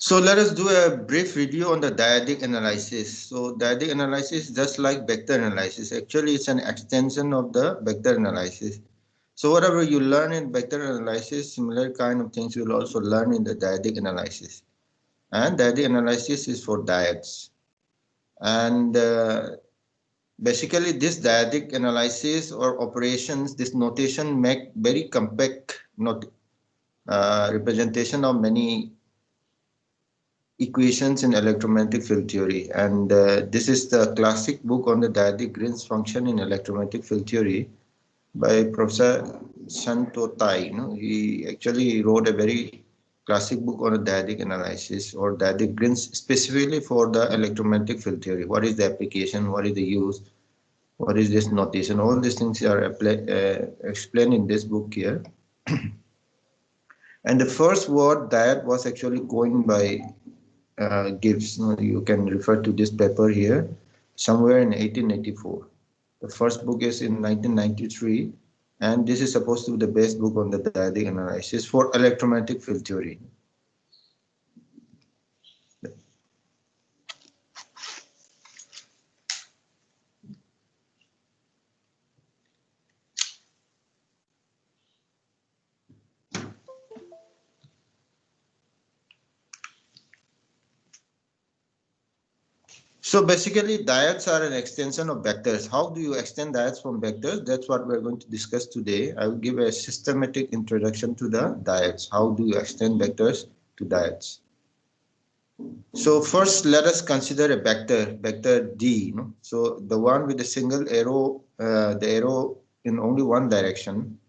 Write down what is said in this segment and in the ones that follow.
So let us do a brief review on the dyadic analysis. So dyadic analysis, just like vector analysis, actually it's an extension of the vector analysis. So whatever you learn in vector analysis, similar kind of things you will also learn in the dyadic analysis. And dyadic analysis is for dyads. And basically this dyadic analysis or operations, this notation make very compact representation of many equations in electromagnetic field theory, and this is the classic book on the dyadic Green's function in electromagnetic field theory by Professor Santo Tai. He actually wrote a very classic book on the dyadic analysis or dyadic Green's specifically for the electromagnetic field theory. What is the application? What is the use? What is this notation? All these things are explained in this book here. And the first word dyad was actually going by Gibbs. You can refer to this paper here, somewhere in 1884. The first book is in 1993, and this is supposed to be the best book on the dyadic analysis for electromagnetic field theory. So basically, dyads are an extension of vectors. How do you extend dyads from vectors? That's what we're going to discuss today. I will give a systematic introduction to the dyads. How do you extend vectors to dyads? So first, let us consider a vector D. So the one with a single arrow, the arrow in only one direction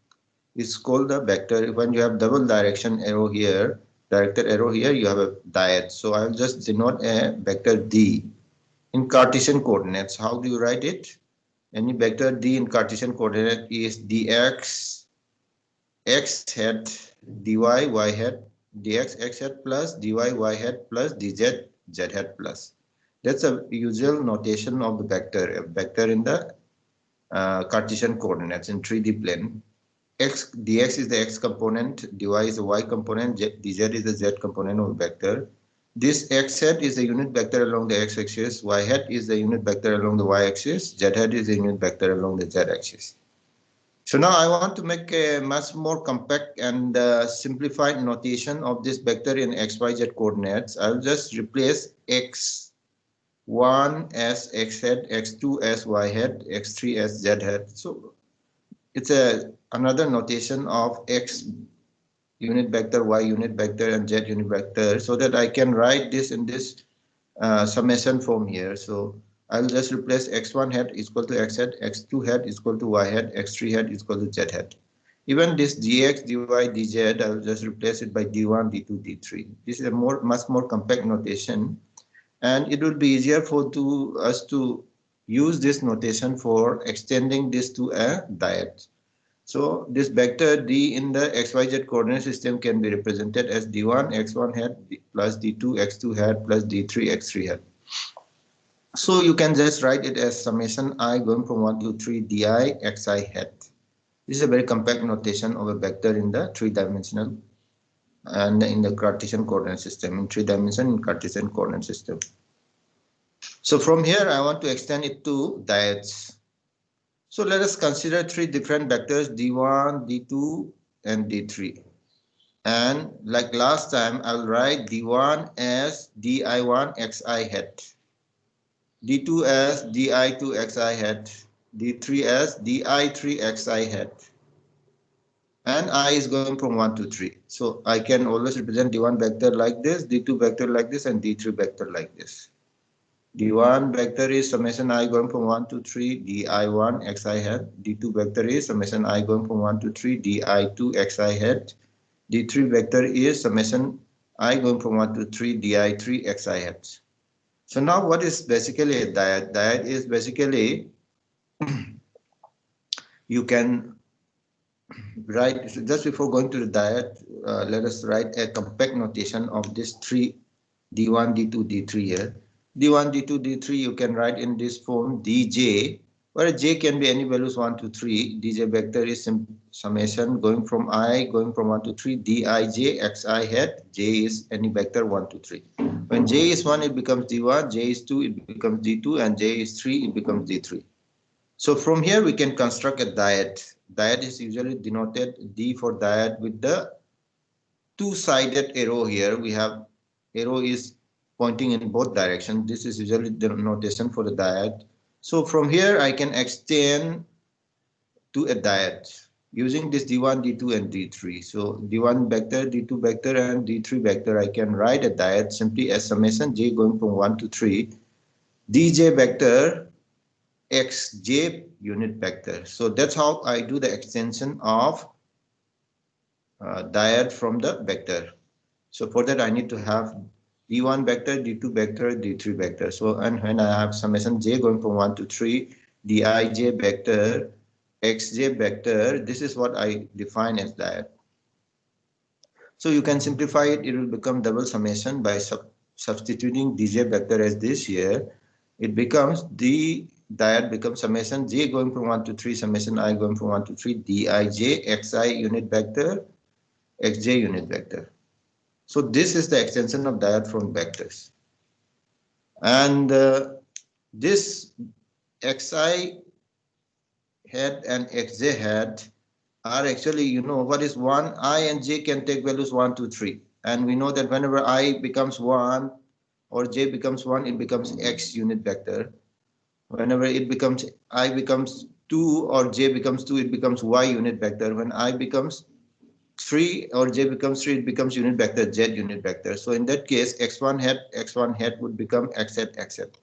is called a vector. When you have double direction arrow here, directed arrow here, you have a dyad. So I will just denote a vector D. In Cartesian coordinates, how do you write it? Any vector D in Cartesian coordinate is dx x hat dy y hat dx x hat plus dy y hat plus dz z hat plus. That's a usual notation of the vector. A vector in the Cartesian coordinates in 3D plane. Dx is the x component, dy is the y component, dz is the z component of the vector. This x hat is the unit vector along the x-axis, y hat is the unit vector along the y-axis, z hat is the unit vector along the z-axis. So now I want to make a much more compact and simplified notation of this vector in x, y, z coordinates. I'll just replace x1 as x hat, x2 as y hat, x3 as z hat. So it's another notation of x unit vector, y unit vector, and z unit vector, so that I can write this in this summation form here. So I'll just replace x1 hat is equal to x hat, x2 hat is equal to y hat, x3 hat is equal to z hat. Even this dx, dy, dz, I'll just replace it by d1, d2, d3. This is a much more compact notation, and it will be easier for us to use this notation for extending this to a dyad. So this vector D in the xyz coordinate system can be represented as D1 x1 hat plus D2 x2 hat plus D3 x3 hat. So you can just write it as summation I going from 1 to 3 di xi hat. This is a very compact notation of a vector in the 3-dimensional and in the Cartesian coordinate system, in 3-dimensional in Cartesian coordinate system. So from here I want to extend it to dyads. So let us consider 3 different vectors D1, D2, and D3. And like last time, I'll write D1 as Di1 xi hat, D2 as Di2 xi hat, D3 as Di3 xi hat. And I is going from 1 to 3. So I can always represent D1 vector like this, D2 vector like this, and D3 vector like this. D1 vector is summation I going from 1 to 3 di1 xi hat. D2 vector is summation I going from 1 to 3 di2 xi hat. D3 vector is summation I going from 1 to 3 di3 xi hat. So now what is basically a dyad? Dyad is basically you can write, just before going to the dyad, let us write a compact notation of this 3 D1, D2, D3 here. D1, D2, D3 you can write in this form dj where j can be any values 1 to 3. Dj vector is summation going from I going from 1 to 3 dij xi hat. J is any vector 1 to 3. When j is 1 it becomes d1, j is 2 it becomes d2, and j is 3 it becomes d3. So from here we can construct a diode. Diode is usually denoted D for diode with the two-sided arrow here. We have arrow is pointing in both directions. This is usually the notation for the diode. So from here I can extend to a diode using this D1, D2 and D3. So D1 vector, D2 vector and D3 vector, I can write a diode simply as summation j going from 1 to 3 dj vector xj unit vector. So that's how I do the extension of diode from the vector. So for that I need to have d1 vector, d2 vector, d3 vector. So and when I have summation j going from 1 to 3 dij vector xj vector, this is what I define as diode. So you can simplify it. It will become double summation by substituting dj vector as this here. It becomes the diode becomes summation j going from 1 to 3 summation I going from 1 to 3 dij xi unit vector xj unit vector. So this is the extension of diode from vectors. And this xi hat and xj hat are actually, you know, what is 1? I and j can take values 1, 2, 3. And we know that whenever I becomes 1 or j becomes 1, it becomes x unit vector. Whenever it becomes I becomes 2 or j becomes 2, it becomes y unit vector. When I becomes 3 or j becomes 3, it becomes unit vector z unit vector. So in that case, x1 hat would become x hat x hat.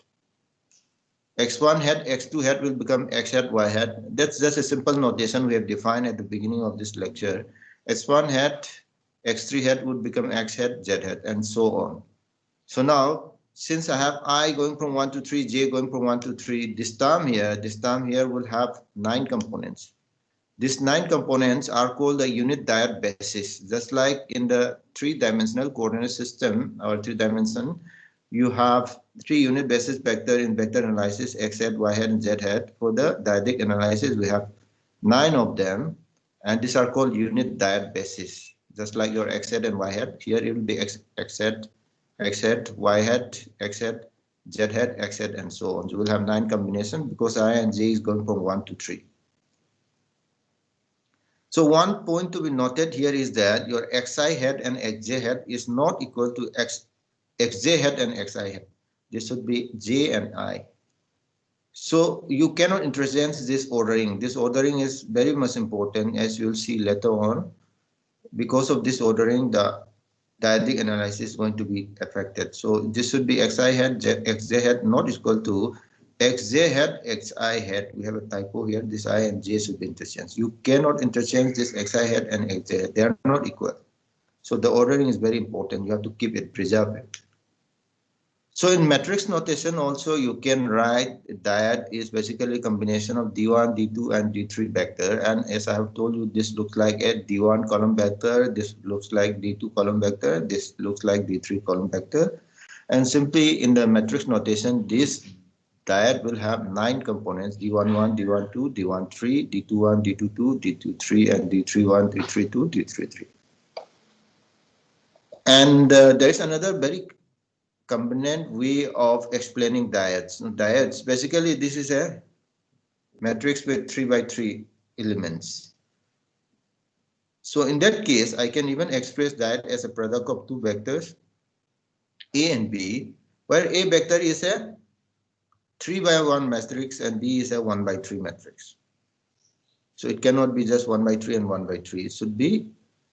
X1 hat x2 hat will become x hat y hat. That's just a simple notation we have defined at the beginning of this lecture. x1 hat x3 hat would become x hat z hat and so on. So now since I have I going from 1 to 3, j going from 1 to 3, this term here will have 9 components. These 9 components are called the unit diode basis. Just like in the 3-dimensional coordinate system, or 3-dimension, you have 3 unit basis vector in vector analysis, x hat, y hat, and z hat. For the Dyadic analysis, we have 9 of them, and these are called unit diode basis. Just like your x hat and y hat, here it will be x hat, y hat, x hat, z hat, x hat, and so on. So we'll have 9 combinations because I and j is going from 1 to 3. So one point to be noted here is that your xi hat and xj hat is not equal to xj hat and xi hat. This should be j and I. So you cannot interchange this ordering. This ordering is very much important, as you will see later on. Because of this ordering, the Dyadic analysis is going to be affected. So this should be xi hat, xj hat not equal to xj hat, xi hat. We have a typo here. This I and j should be interchanged. You cannot interchange this xi hat and xj hat. They are not equal. So the ordering is very important. You have to keep it, preserve it. So in matrix notation also you can write diode is basically a combination of d1, d2 and d3 vector. And as I have told you, this looks like a d1 column vector, this looks like d2 column vector, this looks like d3 column vector. And simply in the matrix notation, this diode will have 9 components: d11, d12, d13, d21, d22, d23, and d31, d32, d33. And there is another very convenient way of explaining diodes. Diodes, basically this is a matrix with 3 by 3 elements. So in that case, I can even express that as a product of 2 vectors, A and B, where A vector is a 3 by 1 matrix and B is a 1 by 3 matrix. So it cannot be just 1 by 3 and 1 by 3. It should be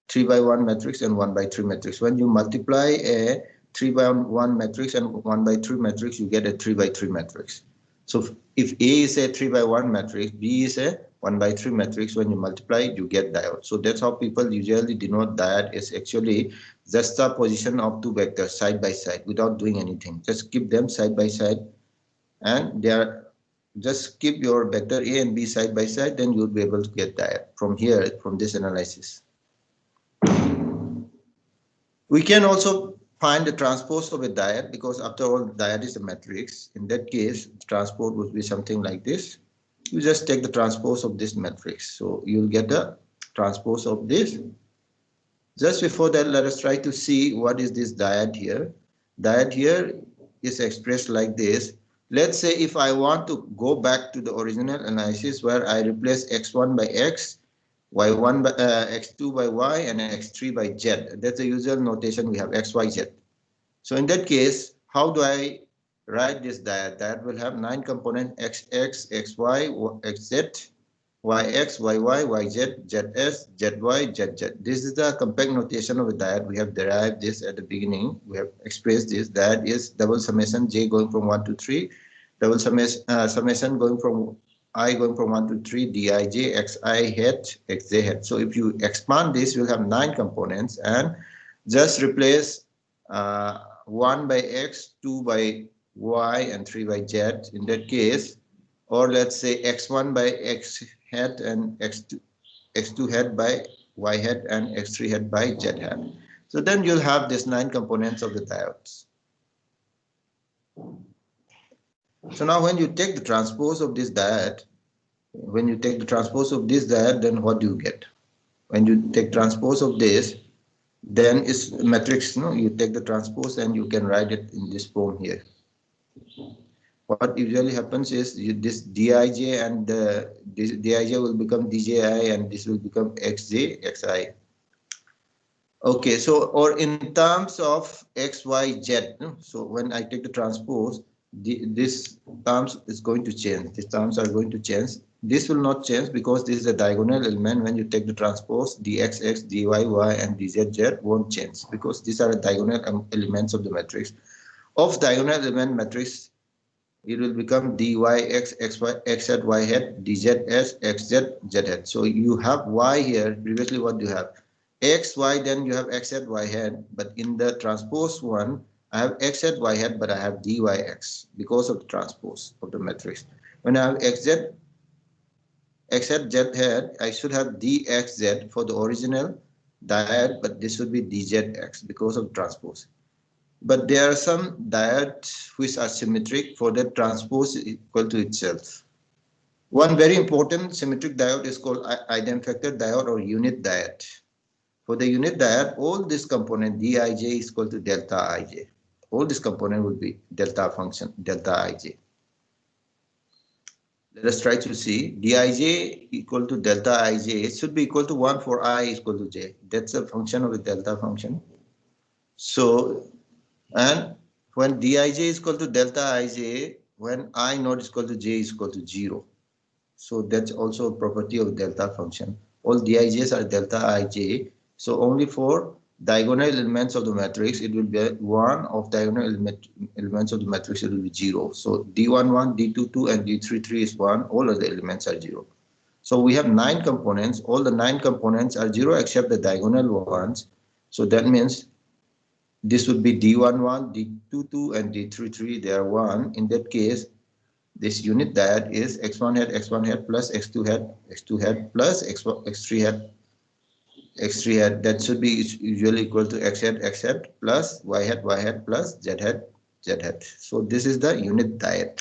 3 by 1 matrix and 1 by 3 matrix. When you multiply a 3 by 1 matrix and 1 by 3 matrix, you get a 3 by 3 matrix. So if A is a 3 by 1 matrix, B is a 1 by 3 matrix, when you multiply it, you get diode. So that's how people usually denote diode is actually just the position of 2 vectors side by side without doing anything. Just keep them side by side, and they are just keep your vector A and B side by side, then you'll be able to get diode from here, from this analysis. We can also find the transpose of a diode, because after all, diode is a matrix. In that case, transpose would be something like this. you just take the transpose of this matrix. So you'll get a transpose of this. Just before that, let us try to see what is this diode here. Diode here is expressed like this. Let's say if I want to go back to the original analysis where I replace x1 by x, y1 by x2 by y, and x3 by z. That's the usual notation we have, x, y, z. So in that case, how do I write this diode? Diode will have 9 components: xx, xy, xz, yx, yy, yz, zs, zy, zz. This is the compact notation of a diode. We have derived this at the beginning. We have expressed this. Diode is double summation j going from 1 to 3, double summation going from I going from 1 to 3, dij, xi hat, xj hat. So if you expand this, you'll have 9 components, and just replace 1 by x, 2 by y, and 3 by z in that case. Or let's say x1 by x hat and x2 hat by y hat and x3 hat by z hat. So then you'll have these 9 components of the diodes. So now when you take the transpose of this diode, then what do you get? When you take transpose of this, then it's matrix. No, you take the transpose and you can write it in this form here. What usually happens is this dij and this dij will become dji, and this will become xj, xi. Okay, so or in terms of x, y, z. So when I take the transpose, this terms is going to change. These terms are going to change. This will not change because this is a diagonal element. When you take the transpose, dxx, dyy, and dzz won't change because these are the diagonal elements of the matrix. Of diagonal element matrix, it will become dyx, xy, xz, y hat, dzs, xz, z hat. So you have y here. Previously, what do you have? X, y, then you have xz, y hat. But in the transpose one, I have xz, y hat, but I have dyx because of the transpose of the matrix. When I have xz, z hat, I should have dxz for the original diode, but this should be dzx because of transpose. But there are some diodes which are symmetric, for that transpose is equal to itself. One very important symmetric diode is called eigenvector diode or unit diode. For the unit diode, all this component dij is equal to delta ij. All this component will be delta function, delta ij. Let us try to see. Dij equal to delta ij. It should be equal to 1 for I is equal to j. That's a function of a delta function. So, and when dij is equal to delta ij, when I not is equal to j is equal to 0. So that's also a property of delta function. All dij's are delta ij. So only for diagonal elements of the matrix, it will be 1. Of diagonal elements of the matrix, it will be 0. So d11, d22, and d33 is 1. All of the elements are 0. So we have 9 components. All the 9 components are 0 except the diagonal ones. So that means this would be d11, d22, and d33. They are 1. In that case, this unit diode is x1 hat plus x2 hat plus x3 hat. That should be usually equal to x hat plus y hat plus z hat. So this is the unit diode.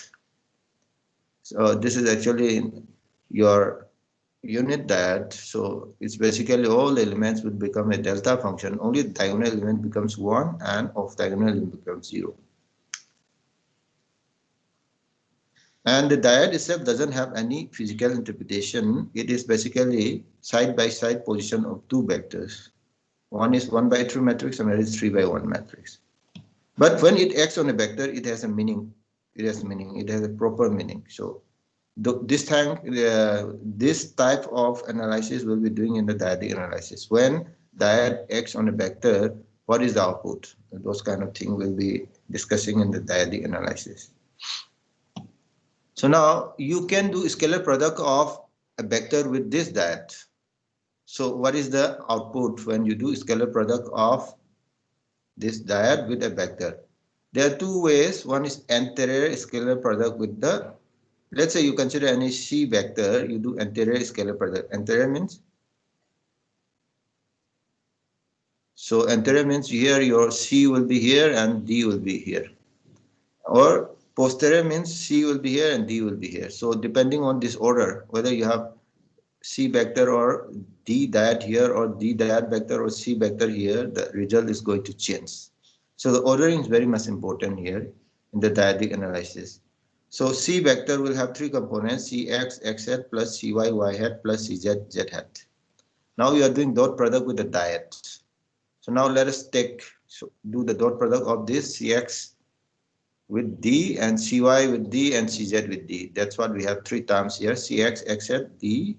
So this is actually your unit diode. So it's basically all the elements would become a delta function. Only the diagonal element becomes 1 and off diagonal element becomes 0. And the diode itself doesn't have any physical interpretation. It is basically side-by-side position of 2 vectors. One is 1 by 3 matrix, and another is 3 by 1 matrix. But when it acts on a vector, it has a meaning. It has a proper meaning. So this type of analysis we'll be doing in the Dyadic analysis. When diode acts on a vector, what is the output? Those kind of things we'll be discussing in the Dyadic analysis. So now you can do scalar product of a vector with this diode. So what is the output when you do scalar product of this diode with a vector? There are 2 ways. One is anterior scalar product with the, let's say you consider any C vector, you do anterior scalar product. Anterior means? So anterior means here your C will be here and D will be here. Or Posterior means C will be here and D will be here. So depending on this order, whether you have C vector or D diad here or D diad vector or C vector here, the result is going to change. So the ordering is very much important here in the dyadic analysis. So C vector will have three components, Cx, x hat plus Cy, y hat plus Cz, z hat. Now we are doing dot product with the diode. So now let us do the dot product of this Cx with D and Cy with D and Cz with D. That's what we have three terms here, Cx, x hat, D,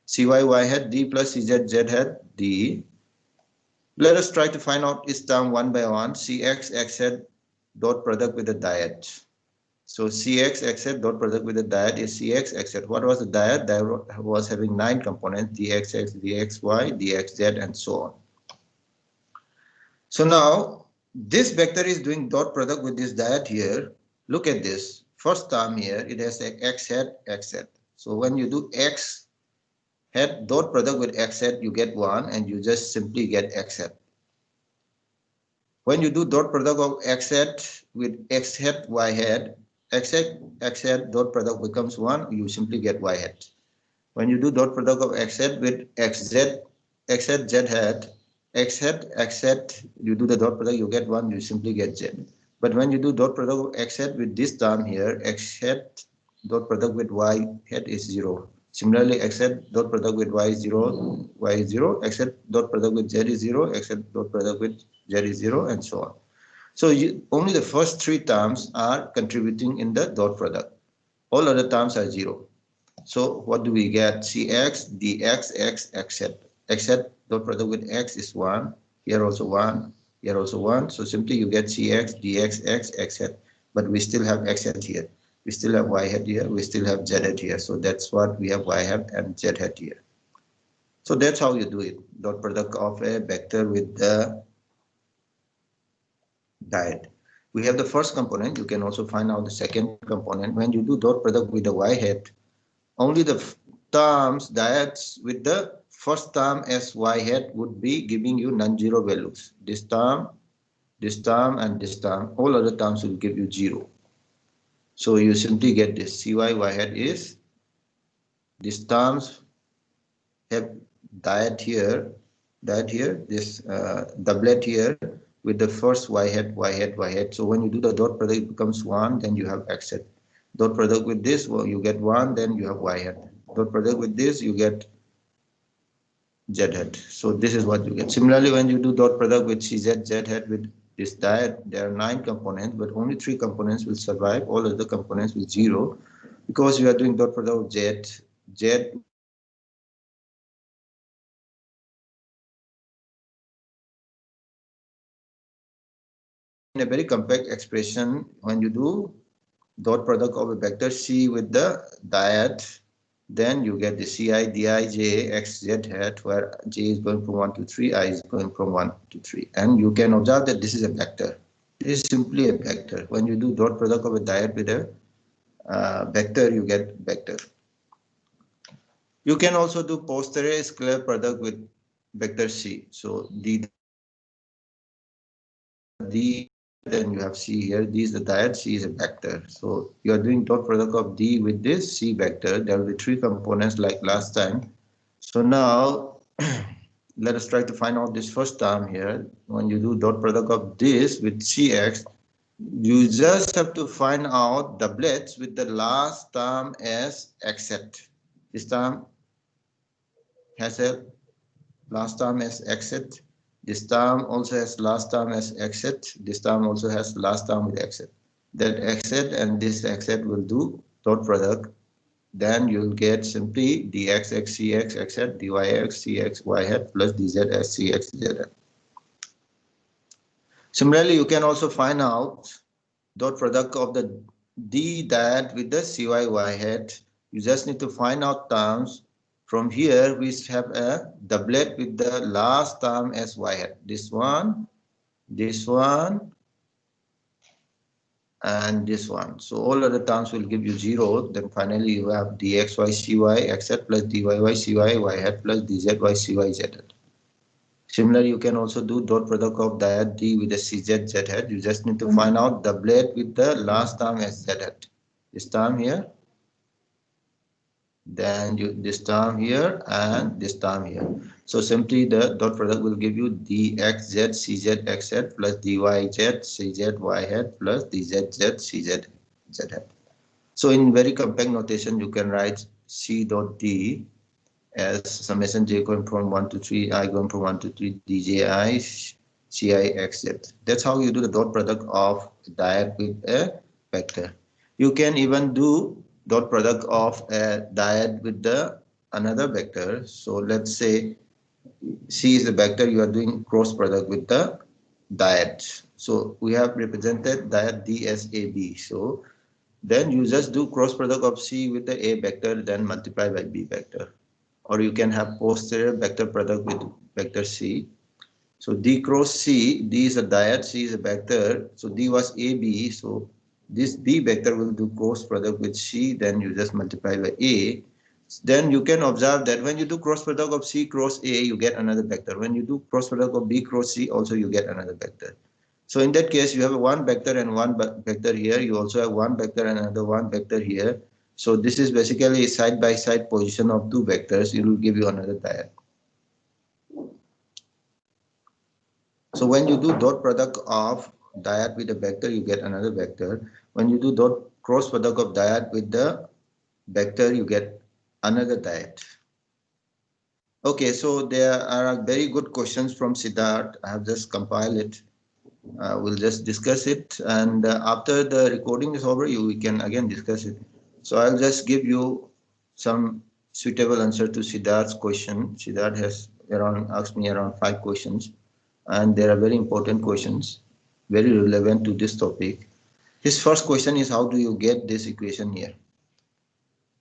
Cy, y hat, D plus Cz, z hat, D. Let us try to find out each term one by one. Cx, x hat, dot product with the diode. So Cx, x hat, dot product with the diode is Cx, x hat. What was the diode? Diode was having 9 components, dxx, dxy, dxz, and so on. So now, this vector is doing dot product with this diode here. Look at this. First term here, it has a x hat, x hat. So when you do x hat dot product with x hat, you get 1 and you just simply get x hat. When you do dot product of x hat with x hat, y hat, x hat dot product becomes 1, you simply get y hat. When you do dot product of x hat with x hat, z hat, x hat, you do the dot product, you get 1, you simply get z. But when you do dot product of x hat with this term here, x hat dot product with y hat is 0. Similarly, x hat dot product with y is 0, y is 0, x hat dot product with z is 0, x hat dot product with z is 0, and so on. So only the first 3 terms are contributing in the dot product. All other terms are 0. So what do we get? Cx, dx, x hat. X hat dot product with x is 1. Here also 1. Here also 1. So simply you get Cx, dx, x hat. But we still have x hat here. We still have y hat here. We still have z hat here. So that's what we have y hat and z hat here. So that's how you do it. Dot product of a vector with the diode. We have the first component. You can also find out the second component. When you do dot product with the y hat, only the terms diodes with the first term as y hat would be giving you non-zero values. This term, and this term. All other terms will give you 0. So you simply get this. Cy, y hat is, these terms have diode here, this doublet here with the first y hat. So when you do the dot product, it becomes 1, then you have x hat. Dot product with this, well, you get 1, then you have y hat. Dot product with this, you get z hat. So this is what you get. Similarly, when you do dot product with Cz, z hat with this diode, there are 9 components, but only 3 components will survive. All other components will 0 because you are doing dot product with z in a very compact expression. When you do dot product of a vector C with the diode, then you get the Ci, Dij, x, z hat, where j is going from 1 to 3, I is going from 1 to 3. And you can observe that this is a vector. This is simply a vector. When you do dot product of a diode with a vector, you get vector. You can also do posterior scalar product with vector C. So D, then you have C here. D is the diode, C is a vector. So you are doing dot product of D with this C vector. There will be 3 components like last time. So now let us try to find out this first term here. When you do dot product of this with Cx, you just have to find out doublets with the last term as x hat. This term has a last term as x hat. This term also has last term as x hat. This term also has last term with x hat. That x hat and this x hat will do dot product. Then you'll get simply dxx cx x hat, dyx cx y hat plus dzx cx z hat. Similarly, you can also find out dot product of the d diode with the cy y hat. You just need to find out terms. From here, we have a doublet with the last term as y hat. This one, and this one. So all other terms will give you 0. Then finally, you have dxy cy x hat plus dyyy cy y hat plus dzy cy z hat. Similarly, you can also do dot product of diode D with the CZ Z hat. You just need to find out the blade with the last term as Z hat. This term here, then this term here, and this term here. So simply the dot product will give you dxz cz x hat plus dyz cz y hat plus dzz cz z hat. So in very compact notation, you can write C dot D as summation j going from 1 to 3, I going from 1 to 3, dji ci xz. That's how you do the dot product of diode with a vector. You can even do dot product of a diode with the another vector. So let's say C is the vector, you are doing cross product with the diode. So we have represented diode D as AB. So then you just do cross product of C with the A vector, then multiply by B vector. Or you can have posterior vector product with vector C. So D cross C, D is a diode, C is a vector. So D was AB. So this B vector will do cross product with C, then you just multiply by A. Then you can observe that when you do cross product of C cross A, you get another vector. When you do cross product of B cross C, also you get another vector. So in that case, you have one vector and one vector here. You also have one vector and another one vector here. So this is basically side-by-side position of two vectors. It will give you another diode. So when you do dot product of diode with a vector, you get another vector. When you do dot cross product of diode with the vector, you get another diode. Okay, so there are very good questions from Siddharth. I have just compiled it. We'll just discuss it, and after the recording is over, we can again discuss it. So I'll just give you some suitable answer to Siddharth's question. Siddharth has asked me around 5 questions, and they are very important questions, very relevant to this topic. His first question is, how do you get this equation here?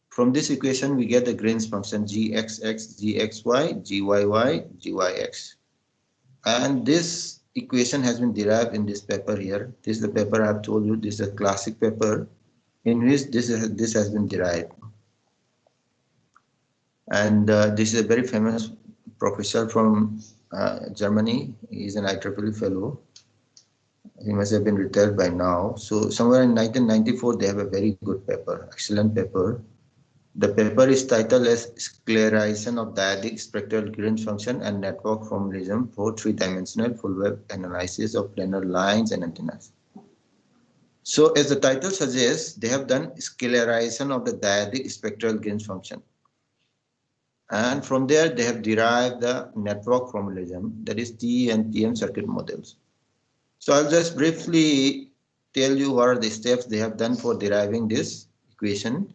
From this equation, we get the Green's function gxx, gxy, gyy, gyx. And this equation has been derived in this paper here. This is the paper I have told you. This is a classic paper in which this has been derived. And this is a very famous professor from Germany. He is an IEEE fellow. He must have been retired by now. So somewhere in 1994, they have a very good paper, excellent paper. The paper is titled as Sclerization of Dyadic Spectral Green's Function and Network Formalism for 3-dimensional full wave analysis of planar lines and antennas. So as the title suggests, they have done scalerization of the dyadic spectral Green's function. And from there, they have derived the network formalism, that is T and TM circuit models. So I'll just briefly tell you what are the steps they have done for deriving this equation.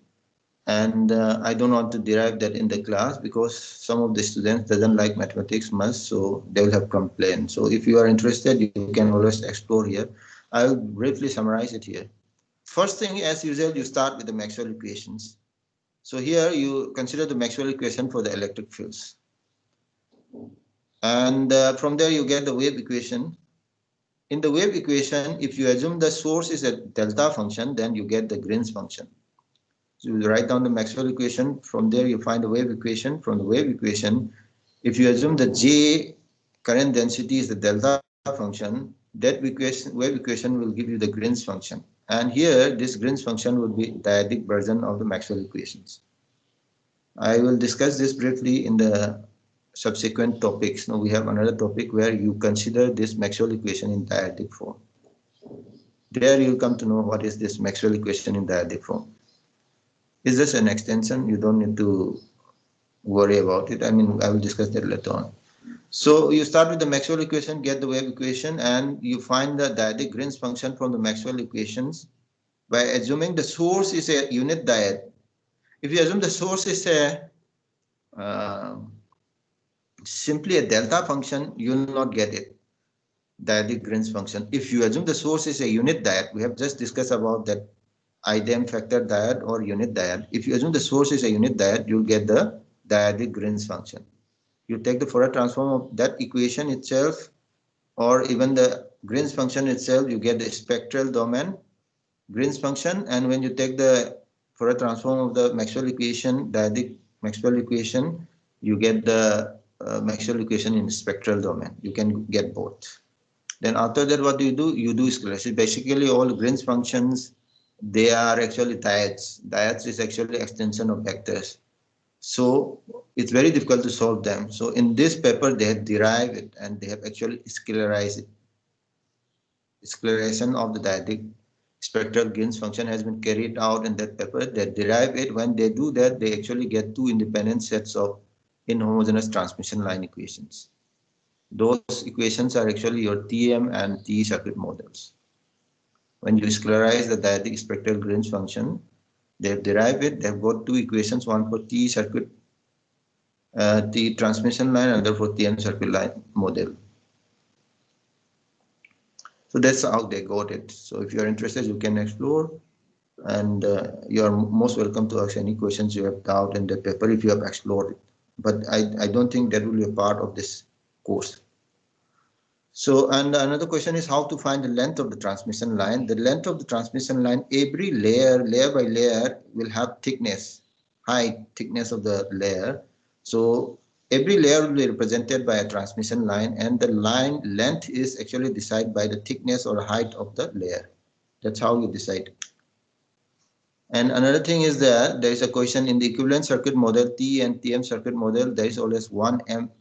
And I don't want to derive that in the class because some of the students doesn't like mathematics much, so they will have complained. So if you are interested, you can always explore here. I'll briefly summarize it here. First thing, as usual, you start with the Maxwell equations. So here you consider the Maxwell equation for the electric fields. And from there you get the wave equation. In the wave equation, if you assume the source is a delta function, then you get the Green's function. So you write down the Maxwell equation. From there, you find the wave equation. From the wave equation, if you assume the J current density is the delta function, that wave equation will give you the Green's function. And here, this Green's function would be dyadic version of the Maxwell equations. I will discuss this briefly in the subsequent topics. Now we have another topic where you consider this Maxwell equation in dyadic form. There you'll come to know what is this Maxwell equation in dyadic form. Is this an extension? You don't need to worry about it. I mean, I will discuss that later on. So you start with the Maxwell equation, get the wave equation, and you find the dyadic Green's function from the Maxwell equations by assuming the source is a unit diode. If you assume the source is a simply a delta function, you will not get it, dyadic Green's function. If you assume the source is a unit diode, we have just discussed about that IDM factor diode or unit diode. If you assume the source is a unit diode, you'll get the dyadic Green's function. You take the Fourier transform of that equation itself, or even the Green's function itself, you get the spectral domain Green's function. And when you take the Fourier transform of the Maxwell equation, dyadic Maxwell equation, you get the Maxwell equation in spectral domain. You can get both. Then after that, what do? You do scalarization. Basically, all Green's functions, they are actually diodes. Diodes is actually extension of vectors. So it's very difficult to solve them. So in this paper, they have derived it and they have actually scalarized it. Scalarization of the Diatic spectral Green's function has been carried out in that paper. They derive it. When they do that, they actually get two independent sets of inhomogeneous transmission line equations. Those equations are actually your TM and TE circuit models. When you scalarize the Diatic spectral Green's function, they have derived it. They have got two equations, one for TE circuit, T transmission line, and another for TM circuit line model. So that's how they got it. So if you are interested, you can explore, and you are most welcome to ask any questions you have doubt in the paper if you have explored it. But I don't think that will be a part of this course. So, and another question is how to find the length of the transmission line. The length of the transmission line, every layer by layer will have thickness, height, thickness of the layer. So every layer will be represented by a transmission line, and the line length is actually decided by the thickness or height of the layer. That's how you decide. And another thing is that there is a question in the equivalent circuit model, T and TM circuit model, there is always 1 amp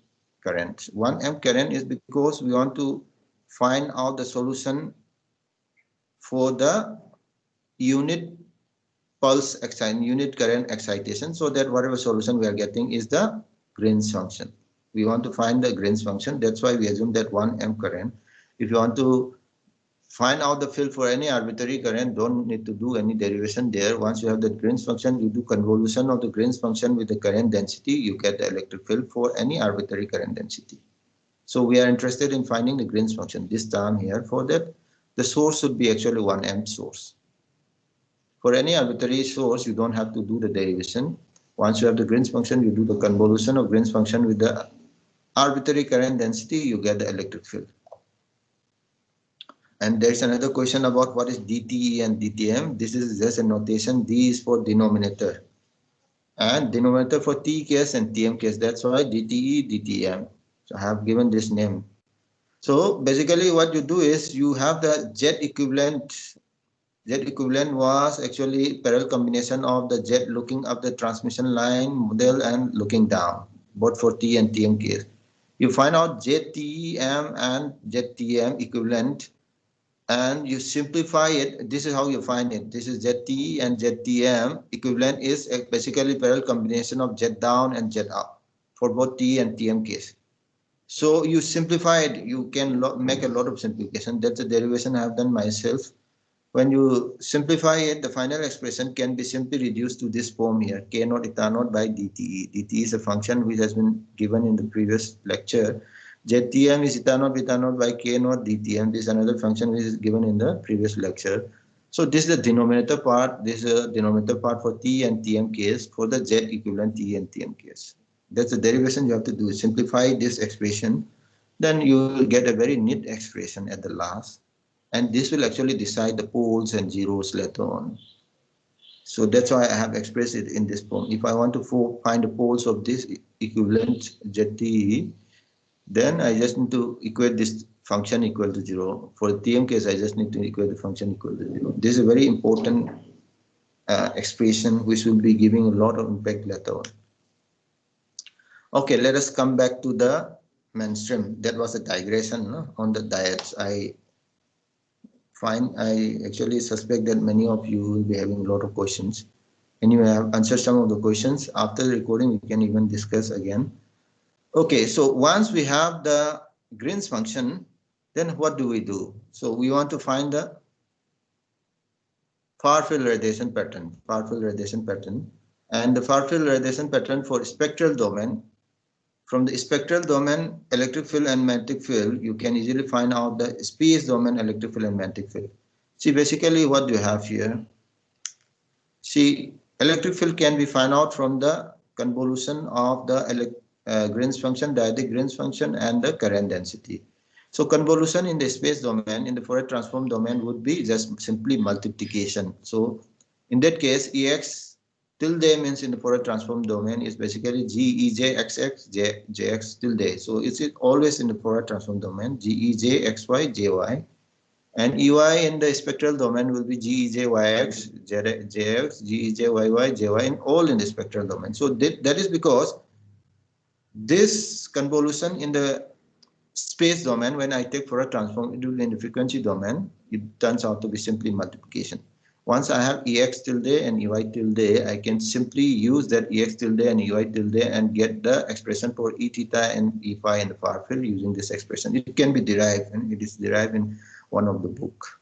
current. 1 amp current is because we want to find out the solution for the unit pulse excitation, unit current excitation, so that whatever solution we are getting is the Green's function. We want to find the Green's function. That's why we assume that 1 amp current. If you want to find out the field for any arbitrary current, don't need to do any derivation there. Once you have the Green's function, you do convolution of the Green's function with the current density, you get the electric field for any arbitrary current density. So we are interested in finding the Green's function this term here. For that, the source should be actually 1 amp source. For any arbitrary source, you don't have to do the derivation. Once you have the Green's function, you do the convolution of Green's function with the arbitrary current density, you get the electric field. And there's another question about what is DTE and DTM. This is just a notation. D is for denominator, and denominator for T case and TM case. That's why DTE, DTM. So I have given this name. So basically what you do is you have the Z equivalent. Z equivalent was actually parallel combination of the Z looking up the transmission line model and looking down, both for T and TM case. You find out ZTM and ZTM equivalent, and you simplify it. This is how you find it. This is ZTE and ZTM equivalent is basically parallel combination of Z down and Z up for both T and TM case. So you simplify it. You can make a lot of simplification. That's a derivation I have done myself. When you simplify it, the final expression can be simply reduced to this form here, K naught eta naught by DTE. DTE is a function which has been given in the previous lecture. ZTM is eta naught by K naught DTM. This is another function which is given in the previous lecture. So this is the denominator part. This is a denominator part for T and TM case for the Z equivalent T and TM case. That's the derivation you have to do. Simplify this expression, then you will get a very neat expression at the last. And this will actually decide the poles and zeros later on. So that's why I have expressed it in this form. If I want to find the poles of this equivalent ZTE, then I just need to equate this function equal to 0. For the TM case, I just need to equate the function equal to 0. This is a very important expression which will be giving a lot of impact later on. Okay, let us come back to the mainstream. That was a digression on the diodes. I actually suspect that many of you will be having a lot of questions. Anyway, I have answered some of the questions. After the recording, we can even discuss again. Okay, so once we have the Green's function, then what do we do? So we want to find the far-field radiation pattern, and the far-field radiation pattern for spectral domain. From the spectral domain, electric field and magnetic field, you can easily find out the space domain electric field and magnetic field. See, basically what do you have here? See, electric field can be found out from the convolution of the Green's function, Diatic Green's function, and the current density. So convolution in the space domain, in the Fourier transform domain, would be just simply multiplication. So in that case, Ex tilde means in the Fourier transform domain is basically GEJXX JX tilde. So it's always in the Fourier transform domain GEJXY JY, and EY in the spectral domain will be GEJYX JX GEJYY JY, in all in the spectral domain. So that is because this convolution in the space domain, when I take Fourier transform, it will be in the frequency domain. It turns out to be simply multiplication. Once I have EX tilde and EY tilde, I can simply use that EX tilde and EY tilde and get the expression for E theta and E phi in the far field using this expression. It can be derived, and it is derived in one of the book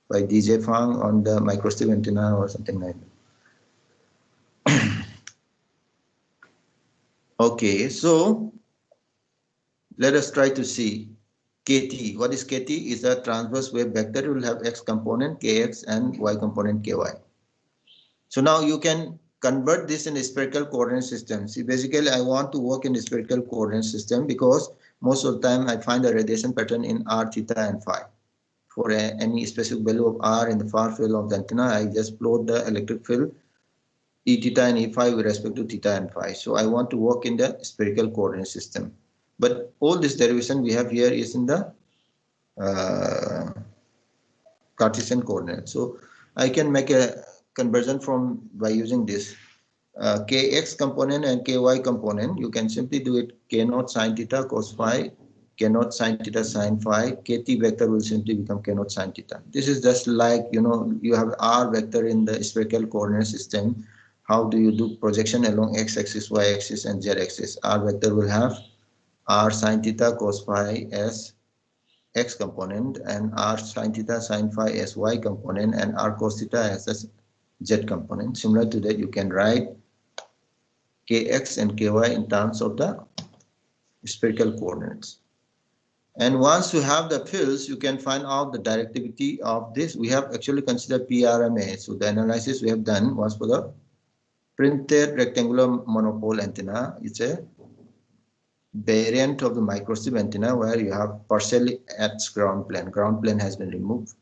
by DJ Fang on the microscope antenna or something like that. Okay, so let us try to see KT. What is KT? Is a transverse wave vector. It will have X component KX and Y component KY. So now you can convert this in a spherical coordinate system. See, basically I want to work in a spherical coordinate system because most of the time I find a radiation pattern in R, theta and phi. For any specific value of R in the far field of the antenna, I just plot the electric field E theta and E phi with respect to theta and phi. So I want to work in the spherical coordinate system. But all this derivation we have here is in the Cartesian coordinate. So I can make a conversion from by using this kx component and ky component. You can simply do it k naught sine theta cos phi, k naught sine theta sine phi. Kt vector will simply become k naught sine theta. This is just like, you know, you have r vector in the spherical coordinate system. How do you do projection along x-axis, y-axis, and z-axis? R vector will have r sine theta cos phi as x component, and r sine theta sine phi as y component, and r cos theta as a z component. Similar to that, you can write kx and ky in terms of the spherical coordinates. And once you have the fields, you can find out the directivity of this. We have actually considered PRMA. So the analysis we have done was for the printed rectangular monopole antenna. It's a variant of the microstrip antenna where you have partially at ground plane. Ground plane has been removed,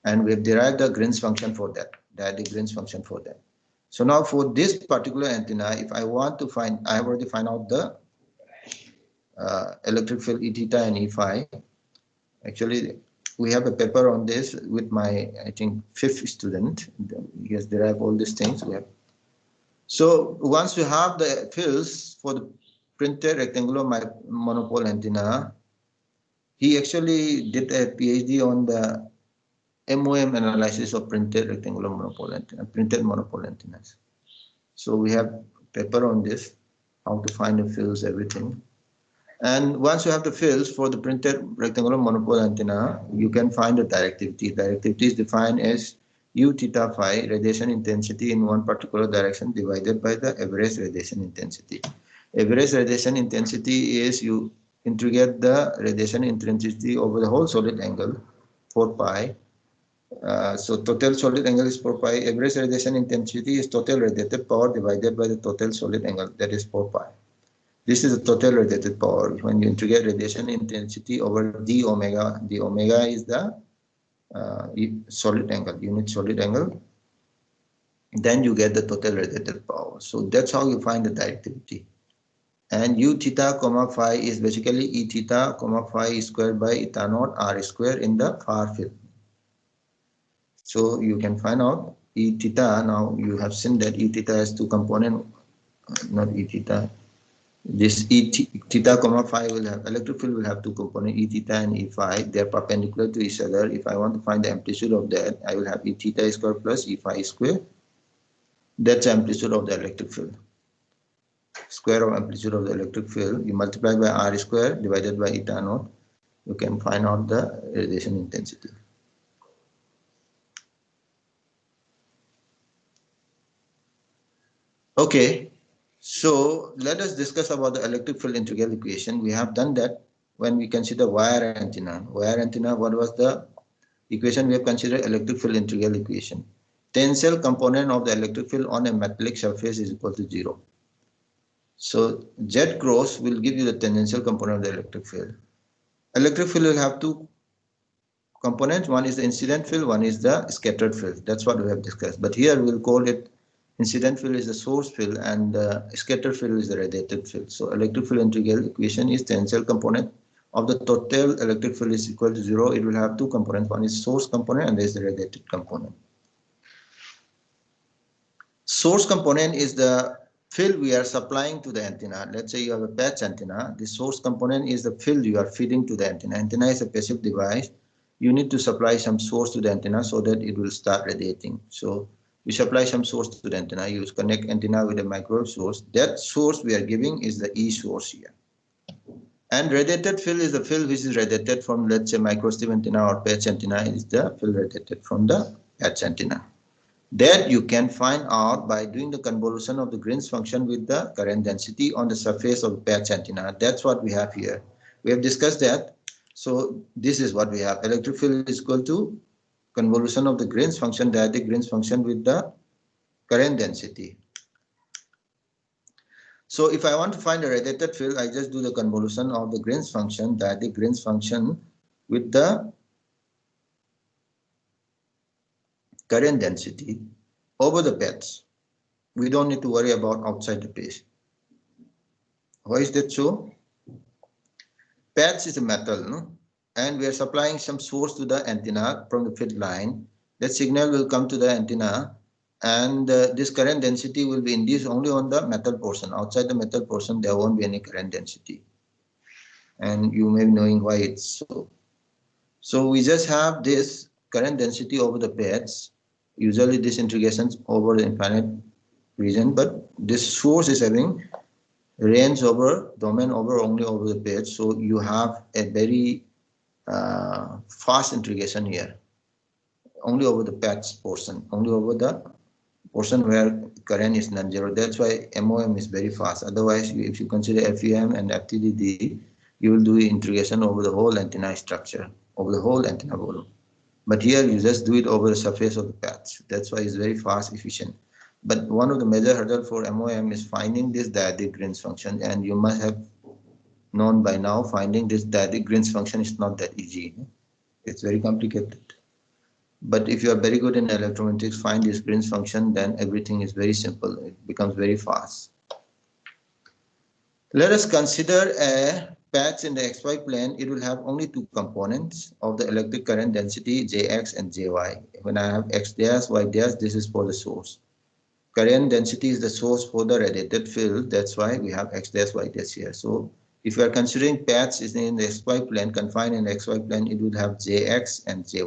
and we have derived the Green's function for that, Dyadic Green's function for that. So now for this particular antenna, if I want to find, I have already found out the electric field E theta and E phi. Actually, we have a paper on this with my, I think, 5th student. He has derived all these things. So once you have the fields for the printed rectangular monopole antenna, he actually did a PhD on the MoM analysis of printed rectangular monopole antenna, printed monopole antennas. So we have paper on this, how to find the fields, everything. And once you have the fields for the printed rectangular monopole antenna, you can find the directivity. Directivity is defined as U theta phi, radiation intensity in one particular direction, divided by the average radiation intensity. Average radiation intensity is you integrate the radiation intensity over the whole solid angle, 4 pi. So total solid angle is 4 pi. Average radiation intensity is total radiated power divided by the total solid angle, that is 4 pi. This is the total radiated power. When you integrate radiation intensity over d omega is the solid angle, unit solid angle, then you get the total radiated power. So that's how you find the directivity. And U theta comma phi is basically E theta comma phi squared by eta naught R square in the far field. So you can find out E theta. Now you have seen that E theta has two components, not E theta. This E theta comma phi will have, electric field will have two components, E theta and E phi. They are perpendicular to each other. If I want to find the amplitude of that, I will have E theta square plus E phi square. That's the amplitude of the electric field. Square of amplitude of the electric field, you multiply by R square divided by eta naught, you can find out the radiation intensity. Okay, so let us discuss about the electric field integral equation. We have done that when we consider wire antenna. Wire antenna, what was the equation we have considered? Electric field integral equation. Tensile component of the electric field on a metallic surface is equal to 0. So Z cross will give you the tangential component of the electric field. Electric field will have two components. One is the incident field, one is the scattered field. That's what we have discussed. But here we'll call it incident field is the source field, and the scatter field is the radiated field. So electric field integral equation is tensile component of the total electric field is equal to 0. It will have two components. One is source component and there is the radiated component. Source component is the field we are supplying to the antenna. Let's say you have a patch antenna. The source component is the field you are feeding to the antenna. Antenna is a passive device. You need to supply some source to the antenna so that it will start radiating. So you supply some source to the antenna. You connect antenna with a microwave source. That source we are giving is the E source here. And radiated field is the field which is radiated from, let's say, microwave antenna or patch antenna is the field radiated from the patch antenna. That you can find out by doing the convolution of the Green's function with the current density on the surface of the patch antenna. That's what we have here. We have discussed that. So this is what we have. Electric field is equal to convolution of the Green's function, Diatic Green's function with the current density. So if I want to find a radiated field, I just do the convolution of the Green's function, Diatic Green's function with the current density over the patch. We don't need to worry about outside the patch. Why is that so? Patch is a metal, no? And we are supplying some source to the antenna from the field line. That signal will come to the antenna, and this current density will be induced only on the metal portion. Outside the metal portion, there won't be any current density. And you may be knowing why it's so. So we just have this current density over the patch. Usually this integrations over the infinite region, but this source is having range over, domain over, only over the patch. So you have a very fast integration here, only over the patch portion, only over the portion where current is non-zero. That's why MoM is very fast. Otherwise, if you consider FEM and FTDD, you will do integration over the whole antenna structure, over the whole antenna volume. But here you just do it over the surface of the patch. That's why it's very fast, efficient. But one of the major hurdles for MoM is finding this Diatic Green's function, and you must have known by now finding this Diatic Green's function is not that easy. It's very complicated. But if you are very good in electromagnetics, find this Green's function, then everything is very simple. It becomes very fast. Let us consider a patch in the xy plane. It will have only two components of the electric current density, Jx and Jy. When I have x dash, y dash, this is for the source. Current density is the source for the radiated field. That's why we have x dash, y dash here. So if you are considering patch is in the xy plane, confined in the xy plane, it would have Jx and Jy.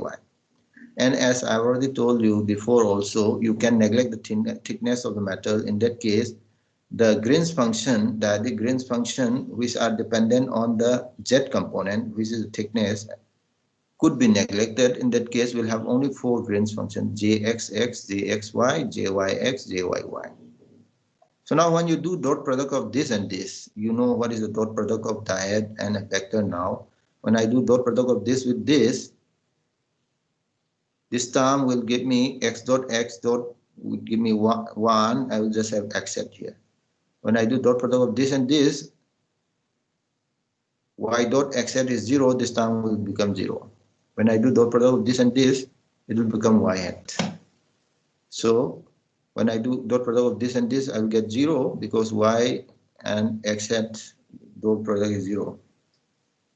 And as I already told you before also, you can neglect the thickness of the metal. In that case, the Green's function, the Green's function, which are dependent on the Z component, which is the thickness, could be neglected. In that case, we'll have only four Green's functions: Jxx, Jxy, Jyx, Jyy. So now when you do dot product of this and this, you know what is the dot product of diode and a vector now. When I do dot product of this with this term will give me x dot will give me 1. I will just have x set here. When I do dot product of this and this, y dot x hat is 0, this term will become 0. When I do dot product of this and this, it will become y hat. So when I do dot product of this and this, I will get 0 because y and x hat dot product is 0.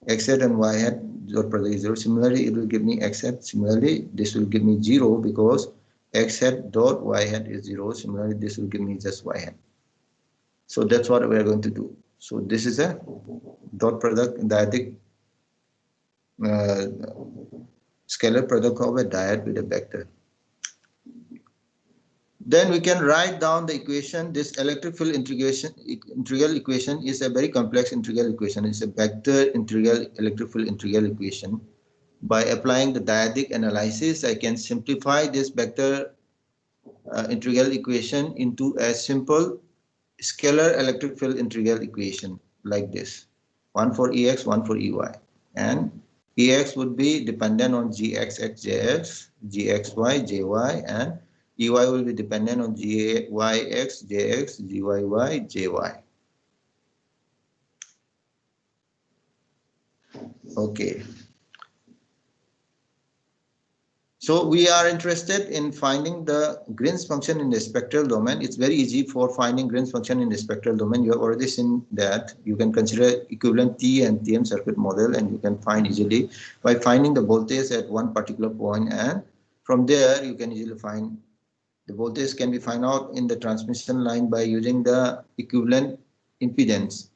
X hat and y hat dot product is 0. Similarly, it will give me x hat. Similarly, this will give me 0 because x hat dot y hat is 0. Similarly, this will give me just y hat. So that's what we are going to do. So this is a dot product diatic scalar product of a diode with a vector. Then we can write down the equation. This electric field integral equation is a very complex integral equation. It's a vector integral electric field integral equation. By applying the Dyadic analysis, I can simplify this vector integral equation into a simple scalar electric field integral equation like this: 1 for Ex, 1 for Ey, and Ex would be dependent on Gxx, Jx, Gxy, Jy, and Ey will be dependent on Gyx, Jx, Gyy, Jy. Okay. So we are interested in finding the Green's function in the spectral domain. It's very easy for finding Green's function in the spectral domain. You have already seen that. You can consider equivalent T and TM circuit model, and you can find easily by finding the voltage at one particular point, and from there you can easily find the voltage can be found out in the transmission line by using the equivalent impedance,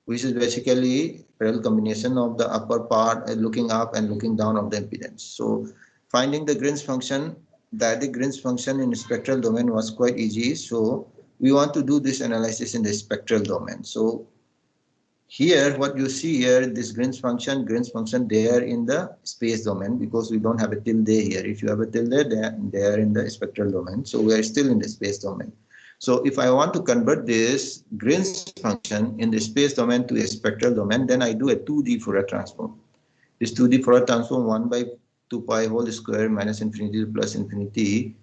which is basically parallel combination of the upper part looking up and looking down of the impedance. So finding the Green's function, Dyadic Green's function in the spectral domain was quite easy. So we want to do this analysis in the spectral domain. So here, what you see here, this Green's function there in the space domain, because we don't have a tilde here. If you have a tilde, they are in the spectral domain. So we are still in the space domain. So if I want to convert this Green's function in the space domain to a spectral domain, then I do a 2D Fourier transform. This 2D Fourier transform 1 by 2 pi whole square minus infinity plus infinity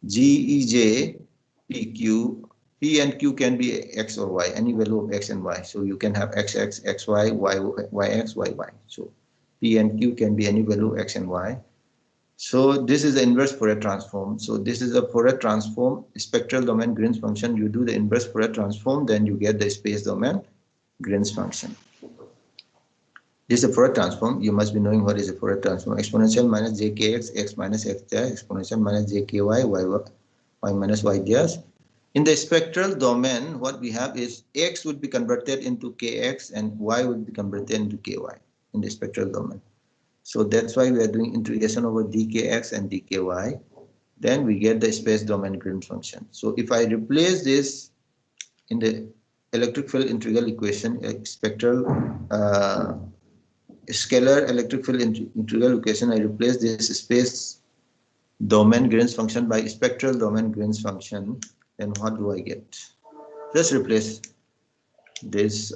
G Ej PQ. P and Q can be X or Y, any value of X and Y. So you can have XX, XY, YX, YY. So P and Q can be any value X and Y. So this is the inverse Fourier transform. So this is a Fourier transform, spectral domain Green's function. You do the inverse Fourier transform, then you get the space domain Green's function. This is a Fourier transform. You must be knowing what is a Fourier transform. Exponential minus jkx, x minus xj, exponential minus jky, y minus yj. In the spectral domain, what we have is x would be converted into kx and y would be converted into ky in the spectral domain. So that's why we are doing integration over dkx and dky. Then we get the space domain Green's function. So if I replace this in the electric field integral equation, spectral scalar electric field integral equation, I replace this space domain Green's function by spectral domain Green's function. Then what do I get? Just replace this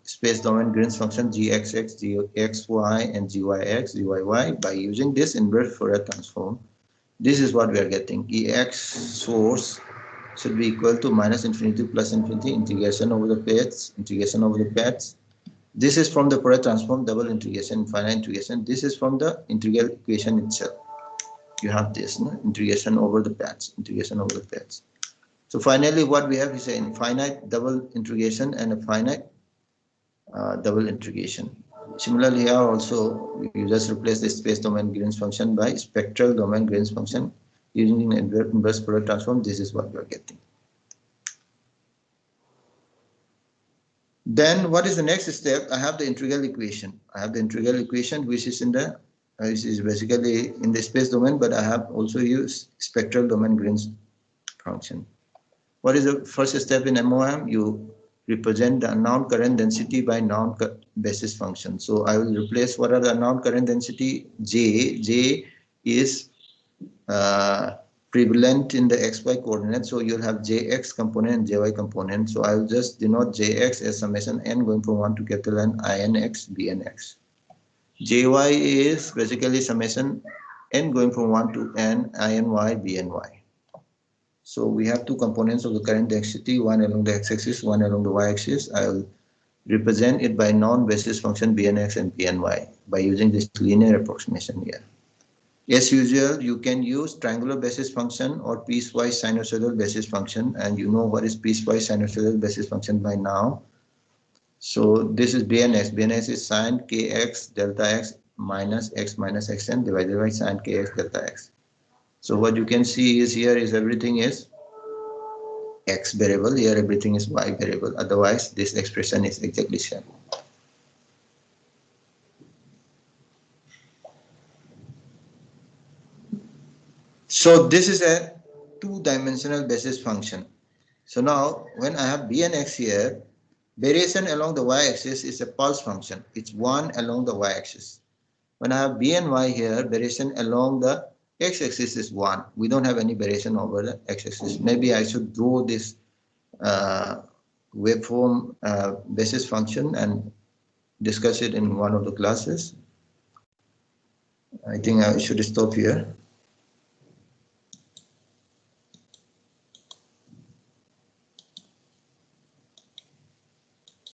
space domain Green's function gxx, gxy, and gyx, gyy by using this inverse Fourier transform. This is what we are getting. Ex source should be equal to minus infinity plus infinity integration over the paths, integration over the paths. This is from the Fourier transform, double integration, finite integration. This is from the integral equation itself. You have this, no? Integration over the paths, integration over the paths. So finally, what we have is an infinite double integration and a finite double integration. Similarly, here also, you just replace the space domain Green's function by spectral domain Green's function using inverse Fourier transform. This is what we are getting. Then what is the next step? I have the integral equation. I have the integral equation which is in the which is basically in the space domain, but I have also used spectral domain Green's function. What is the first step in MoM? You represent the unknown current density by known basis function. So I will replace what are the unknown current density? J. J is prevalent in the xy coordinate. So you'll have jx component and jy component. So I will just denote jx as summation n going from 1 to capital N inx bnx. Jy is basically summation n going from 1 to niny bny. So we have two components of the current density, one along the x-axis, one along the y-axis. I will represent it by non-basis function bnx and bny by using this linear approximation here. As usual, you can use triangular basis function or piecewise sinusoidal basis function, and you know what is piecewise sinusoidal basis function by now. So this is bnx. Bnx is sine kx delta x minus xn divided by sine kx delta x. So what you can see is here is everything is x variable, here everything is y variable. Otherwise, this expression is exactly same. So this is a two-dimensional basis function. So now when I have bnx here, variation along the y-axis is a pulse function. It's 1 along the y-axis. When I have bny here, variation along the x-axis is 1. We don't have any variation over the x-axis. Maybe I should draw this waveform basis function and discuss it in one of the classes. I think I should stop here.